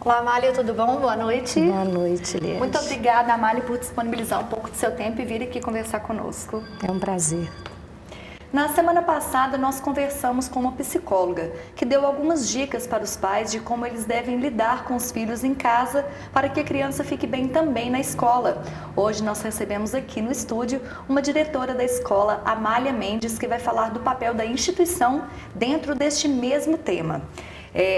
Olá, Amália, tudo bom? Boa noite. Boa noite, Liane. Muito obrigada, Amália, por disponibilizar um pouco do seu tempo e vir aqui conversar conosco. É um prazer. Na semana passada, nós conversamos com uma psicóloga que deu algumas dicas para os pais de como eles devem lidar com os filhos em casa para que a criança fique bem também na escola. Hoje nós recebemos aqui no estúdio uma diretora da escola, Amália Mendes, que vai falar do papel da instituição dentro deste mesmo tema.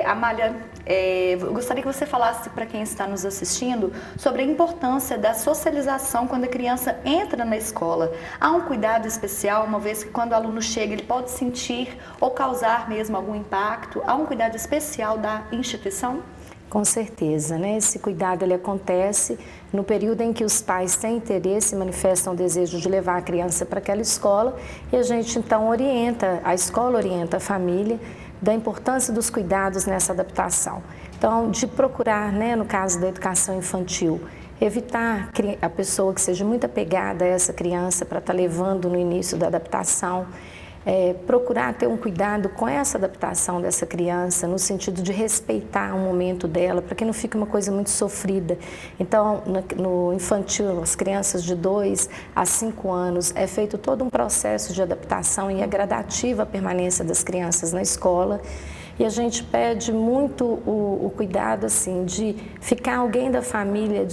Amália, eu gostaria que você falasse para quem está nos assistindo sobre a importância da socialização quando a criança entra na escola. Há um cuidado especial, uma vez que quando o aluno chega ele pode sentir ou causar mesmo algum impacto? Há um cuidado especial da instituição? Com certeza, né? Esse cuidado ele acontece no período em que os pais têm interesse, manifestam o desejo de levar a criança para aquela escola e a gente então orienta, a escola orienta a família da importância dos cuidados nessa adaptação. Então, de procurar, né, no caso da educação infantil, evitar a pessoa que seja muito apegada a essa criança para estar levando no início da adaptação, procurar ter um cuidado com essa adaptação dessa criança, no sentido de respeitar o momento dela, para que não fique uma coisa muito sofrida. Então, no infantil, as crianças de 2 a 5 anos, é feito todo um processo de adaptação e é gradativa a permanência das crianças na escola. E a gente pede muito o cuidado assim, de ficar alguém da família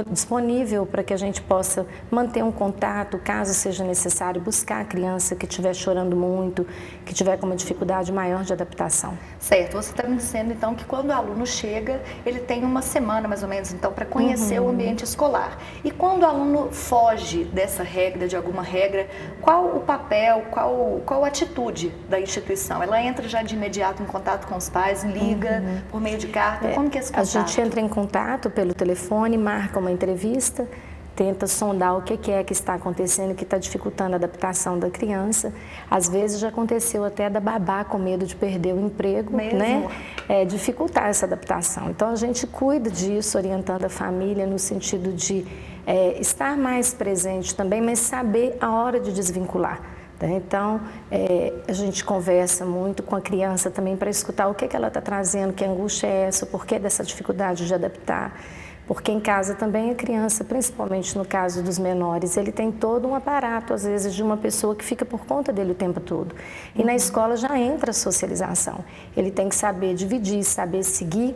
disponível para que a gente possa manter um contato, caso seja necessário, buscar a criança que estiver chorando muito, que tiver com uma dificuldade maior de adaptação. Certo, você está me dizendo então que quando o aluno chega, ele tem uma semana mais ou menos então para conhecer o ambiente escolar. E quando o aluno foge dessa regra, de alguma regra, qual o papel, qual a atitude da instituição? Ela entra já de imediato em contato com os pais, liga por meio de carta, como que é esse contato? A gente entra em contato pelo telefone, marca uma entrevista, tenta sondar o que é que está acontecendo, que está dificultando a adaptação da criança. Às vezes já aconteceu até da babá com medo de perder o emprego, né? Dificultar essa adaptação. Então a gente cuida disso, orientando a família no sentido de estar mais presente também, mas saber a hora de desvincular. Então, a gente conversa muito com a criança também para escutar o que ela está trazendo, que angústia é essa, o porquê dessa dificuldade de adaptar. Porque em casa também a criança, principalmente no caso dos menores, ele tem todo um aparato, às vezes, de uma pessoa que fica por conta dele o tempo todo. E na escola já entra a socialização. Ele tem que saber dividir, saber seguir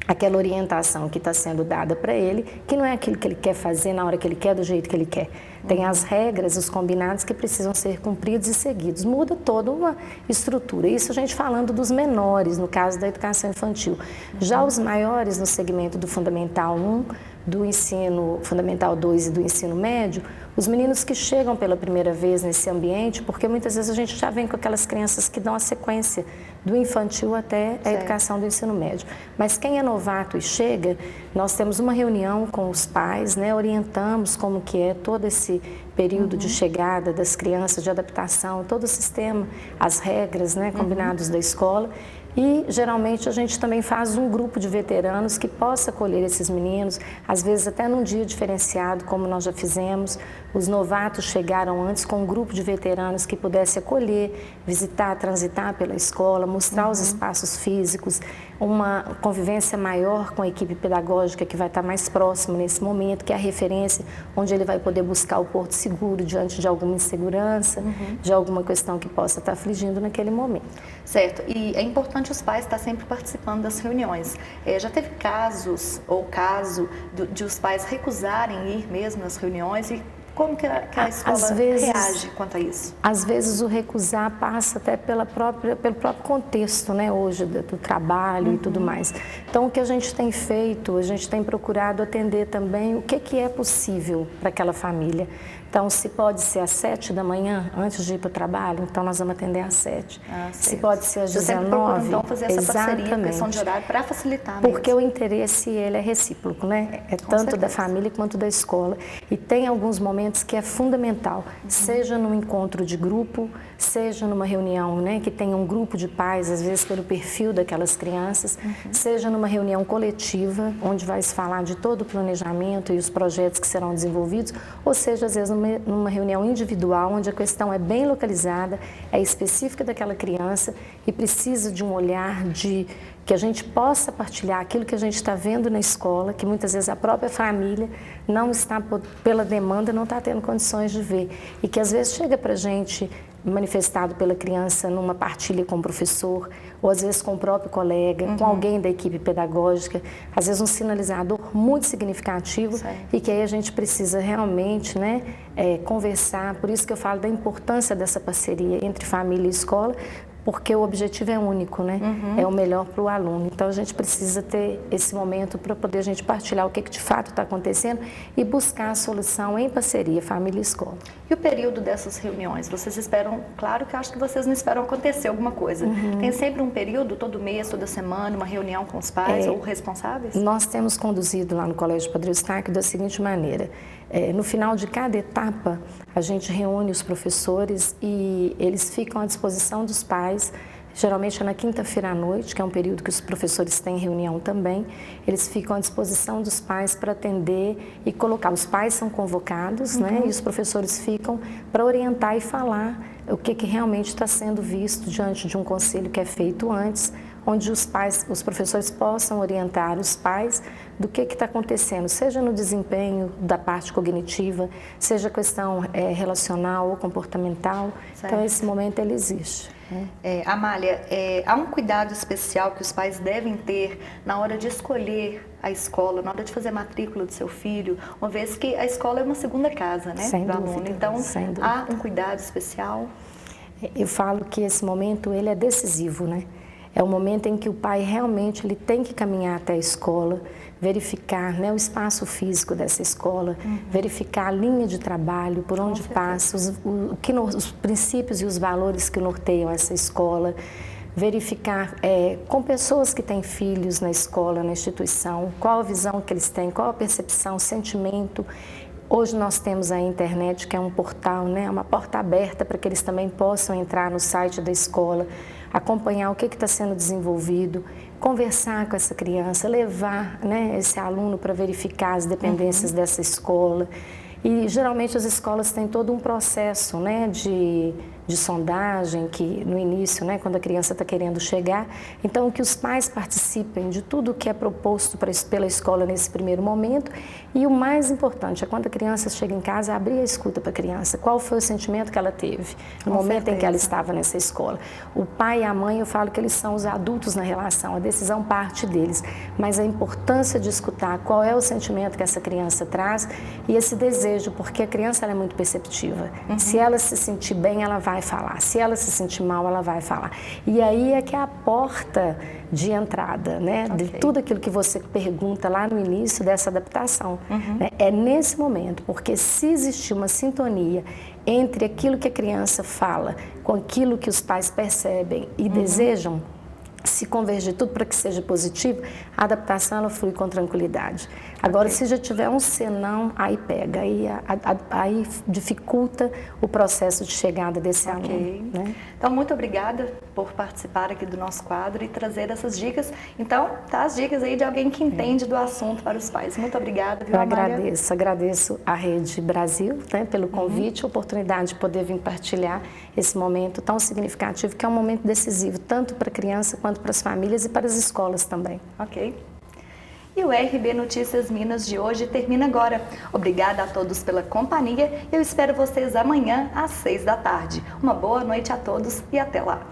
aquela orientação que está sendo dada para ele, que não é aquilo que ele quer fazer na hora que ele quer, do jeito que ele quer. Tem as regras, os combinados que precisam ser cumpridos e seguidos. Muda toda uma estrutura. Isso a gente falando dos menores, no caso da educação infantil. Já os maiores, no segmento do Fundamental 1, do ensino Fundamental 2 e do ensino médio, os meninos que chegam pela primeira vez nesse ambiente, porque muitas vezes a gente já vem com aquelas crianças que dão a sequência do infantil até a educação do ensino médio. Mas quem é novato e chega, nós temos uma reunião com os pais, né, orientamos como que é todo esse período de chegada das crianças, de adaptação, todo o sistema, as regras, né, combinados da escola. E geralmente a gente também faz um grupo de veteranos que possa acolher esses meninos, às vezes até num dia diferenciado, como nós já fizemos. Os novatos chegaram antes com um grupo de veteranos que pudesse acolher, visitar, transitar pela escola, mostrar os espaços físicos, uma convivência maior com a equipe pedagógica que vai estar mais próxima nesse momento, que é a referência onde ele vai poder buscar o porto seguro diante de alguma insegurança, de alguma questão que possa estar afligindo naquele momento. Certo, e é importante os pais estar sempre participando das reuniões. Já teve casos ou caso de os pais recusarem ir mesmo nas reuniões e como que a escola reage quanto a isso? Às vezes o recusar passa até pelo próprio contexto, né, hoje do trabalho e tudo mais. Então o que a gente tem feito, a gente tem procurado atender também o que é possível para aquela família. Então, se pode ser às 7 da manhã, antes de ir para o trabalho, então nós vamos atender às 7. Se pode ser às 19, procura, então, fazer essa parceria, questão de horário, para facilitar mesmo. Porque o interesse, ele é recíproco, né? É tanto da família quanto da escola. E tem alguns momentos que é fundamental, seja num encontro de grupo, seja numa reunião, né, que tenha um grupo de pais, às vezes pelo perfil daquelas crianças, seja numa reunião coletiva, onde vai se falar de todo o planejamento e os projetos que serão desenvolvidos, ou seja, às vezes numa reunião individual, onde a questão é bem localizada, é específica daquela criança e precisa de um olhar de que a gente possa partilhar aquilo que a gente está vendo na escola, que muitas vezes a própria família não está, pela demanda, não está tendo condições de ver. E que às vezes chega para a gente manifestado pela criança numa partilha com o professor, ou às vezes com o próprio colega, com alguém da equipe pedagógica, às vezes um sinalizador muito significativo, e que aí a gente precisa realmente, né, conversar. Por isso que eu falo da importância dessa parceria entre família e escola, porque o objetivo é único, né? É o melhor para o aluno. Então a gente precisa ter esse momento para poder a gente partilhar o que de fato está acontecendo e buscar a solução em parceria, família e escola. E o período dessas reuniões? Vocês esperam, claro que eu acho que vocês não esperam acontecer alguma coisa. Tem sempre um período, todo mês, toda semana, uma reunião com os pais ou responsáveis? Nós temos conduzido lá no Colégio Padre Eustáquio da seguinte maneira: no final de cada etapa, a gente reúne os professores e eles ficam à disposição dos pais, geralmente é na quinta-feira à noite, que é um período que os professores têm reunião também, eles ficam à disposição dos pais para atender e colocar. Os pais são convocados, né, e os professores ficam para orientar e falar o que realmente está sendo visto diante de um conselho que é feito antes, onde os pais, os professores possam orientar os pais do que está acontecendo, seja no desempenho da parte cognitiva, seja questão relacional ou comportamental. Certo. Então, esse momento ele existe. Amália, há um cuidado especial que os pais devem ter na hora de escolher a escola, na hora de fazer a matrícula do seu filho, uma vez que a escola é uma segunda casa, né, do aluno. Então, há um cuidado especial? Eu falo que esse momento ele é decisivo, né? É o momento em que o pai realmente ele tem que caminhar até a escola, verificar, né, o espaço físico dessa escola, verificar a linha de trabalho, por onde passa, os princípios e os valores que norteiam essa escola, verificar com pessoas que têm filhos na escola, na instituição, qual a visão que eles têm, qual a percepção, o sentimento. Hoje nós temos a internet, que é um portal, né, uma porta aberta para que eles também possam entrar no site da escola, acompanhar o que está sendo desenvolvido, conversar com essa criança, levar, né, esse aluno para verificar as dependências dessa escola. E geralmente as escolas têm todo um processo, né, de sondagem, que no início, né, quando a criança está querendo chegar, então que os pais participem de tudo o que é proposto pela escola nesse primeiro momento. E o mais importante é quando a criança chega em casa, abrir a escuta para a criança, qual foi o sentimento que ela teve no momento em que ela estava nessa escola. O pai e a mãe, eu falo que eles são os adultos na relação, a decisão parte deles, mas a importância de escutar qual é o sentimento que essa criança traz e esse desejo, porque a criança ela é muito perceptiva. Se ela se sentir bem, ela vai falar. Se ela se sentir mal, ela vai falar. E aí é que é a porta de entrada, né? De tudo aquilo que você pergunta lá no início dessa adaptação. Né? É nesse momento, porque se existir uma sintonia entre aquilo que a criança fala com aquilo que os pais percebem e desejam, se convergir tudo para que seja positivo, a adaptação ela flui com tranquilidade. Agora, se já tiver um senão, aí pega, aí dificulta o processo de chegada desse aluno. Né? Então, muito obrigada por participar aqui do nosso quadro e trazer essas dicas. Então, tá as dicas aí de alguém que entende do assunto para os pais. Muito obrigada, viu, Amália? Eu agradeço à Rede Brasil, né, pelo convite, a oportunidade de poder vir partilhar esse momento tão significativo, que é um momento decisivo, tanto para a criança quanto para as famílias e para as escolas também. Ok. E o RB Notícias Minas de hoje termina agora. Obrigada a todos pela companhia. Eu espero vocês amanhã às 6 da tarde. Uma boa noite a todos e até lá.